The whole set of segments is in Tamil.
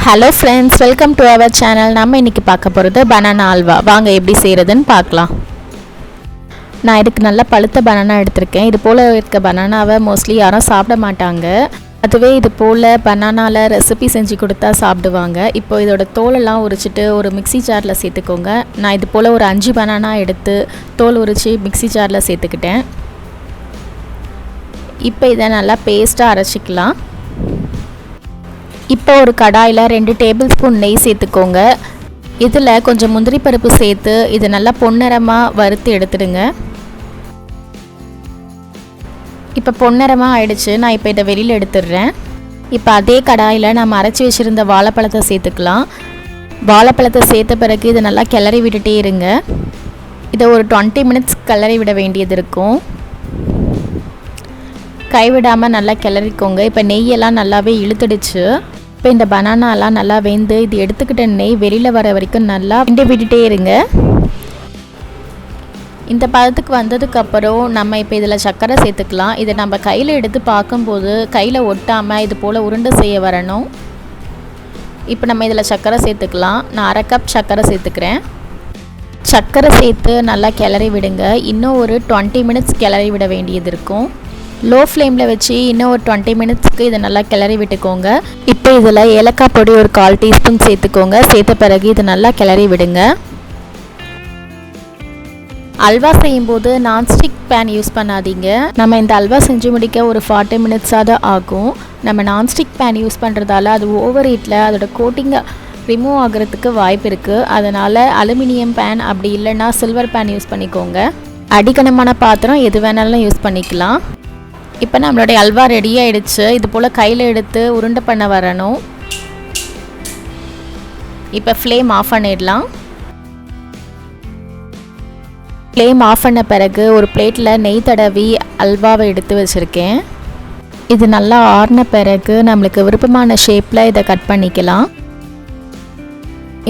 Hello friends, welcome to our channel. நம்ம இன்றைக்கி பார்க்க போகிறது பனானா அல்வா. வாங்க எப்படி செய்கிறதுன்னு பார்க்கலாம். நான் இதுக்கு நல்லா பழுத்த பனானா எடுத்திருக்கேன். இது போல் இருக்க பனானாவை மோஸ்ட்லி யாரும் சாப்பிட மாட்டாங்க. அதுவே இது போல் பனானாவில் ரெசிபி செஞ்சு கொடுத்தா சாப்பிடுவாங்க. இப்போ இதோட தோலெல்லாம் உரிச்சிட்டு ஒரு மிக்சி ஜாரில் சேர்த்துக்கோங்க. நான் இது போல் ஒரு 5 பனானா எடுத்து தோல் உரித்து மிக்சி ஜாரில் சேர்த்துக்கிட்டேன். இப்போ இதை நல்லா பேஸ்ட்டாக அரைச்சிக்கலாம். இப்போ ஒரு கடாயில் 2 டேபிள் ஸ்பூன் நெய் சேர்த்துக்கோங்க. இதில் கொஞ்சம் முந்திரி பருப்பு சேர்த்து இது நல்லா பொன்னிறமாக வறுத்து எடுத்துடுங்க. இப்போ பொன்னிறமாக ஆயிடுச்சு. நான் இப்போ இதை வெளியில் எடுத்துடுறேன். இப்போ அதே கடாயில் நம்ம அரைச்சி வச்சுருந்த வாழைப்பழத்தை சேர்த்துக்கலாம். வாழைப்பழத்தை சேர்த்த பிறகு இதை நல்லா கிளறி விட்டுட்டே இருங்க. இதை ஒரு 20 மினிட்ஸ் கிளறி விட வேண்டியது இருக்கும். கைவிடாமல் நல்லா கிளறிக்கோங்க. இப்போ நெய்யெல்லாம் நல்லாவே இழுத்துடுச்சு. இப்போ இந்த பனானாலாம் நல்லா வெந்து இது எடுத்துக்கிட்ட நெய் வெளியில் வர வரைக்கும் நல்லா விட்டுட்டே இருங்க. இந்த பதத்துக்கு வந்ததுக்கப்புறம் நம்ம இப்போ இதில் சர்க்கரை சேர்த்துக்கலாம். இதை நம்ம கையில் எடுத்து பார்க்கும்போது கையில் ஒட்டாமல் இது போல் உருண்டை செய்ய வரணும். இப்போ நம்ம இதில் சர்க்கரை சேர்த்துக்கலாம். நான் 1/2 கப் சர்க்கரை சேர்த்துக்கிறேன். சர்க்கரை சேர்த்து நல்லா கிளறி விடுங்க. இன்னும் ஒரு 20 மினிட்ஸ் கிளறி விட வேண்டியது இருக்கும். லோ ஃப்ளேமில் வச்சு இன்னும் ஒரு 20 மினிட்ஸ்க்கு இதை நல்லா கிளறி விட்டுக்கோங்க. இப்போ இதில் ஏலக்காய் பொடி ஒரு 1/4 டீஸ்பூன் சேர்த்துக்கோங்க. சேர்த்த பிறகு இதை நல்லா கிளறி விடுங்க. அல்வா செய்யும்போது நான்ஸ்டிக் பேன் யூஸ் பண்ணாதீங்க. நம்ம இந்த அல்வா செஞ்சு முடிக்க ஒரு 40 மினிட்ஸாக ஆகும். நம்ம நான்ஸ்டிக் பேன் யூஸ் பண்ணுறதால அது ஓவர் ஹீட்டில் அதோட கோட்டிங்கை ரிமூவ் ஆகிறதுக்கு வாய்ப்பு இருக்குது. அதனால் அலுமினியம் பேன் அப்படி இல்லைன்னா சில்வர் பேன் யூஸ் பண்ணிக்கோங்க. அடிக்கனமான பாத்திரம் எது வேணாலும் யூஸ் பண்ணிக்கலாம். இப்போ நம்மளுடைய அல்வா ரெடி ஆகிடுச்சு. இது போல் கையில் எடுத்து உருண்டை பண்ண வரணும். இப்போ ஃப்ளேம் ஆஃப் பண்ணிடலாம். ஃப்ளேம் ஆஃப் பண்ண பிறகு ஒரு பிளேட்டில் நெய் தடவி அல்வாவை எடுத்து வச்சுருக்கேன். இது நல்லா ஆறின பிறகு நம்மளுக்கு விருப்பமான ஷேப்பில் இதை கட் பண்ணிக்கலாம்.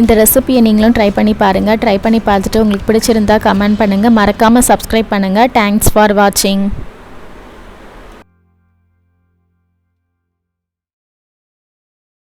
இந்த ரெசிபியை நீங்களும் ட்ரை பண்ணி பாருங்கள். ட்ரை பண்ணி பார்த்துட்டு உங்களுக்கு பிடிச்சிருந்தா கமெண்ட் பண்ணுங்கள். மறக்காமல் சப்ஸ்கிரைப் பண்ணுங்கள். தேங்க்ஸ் ஃபார் வாட்சிங்.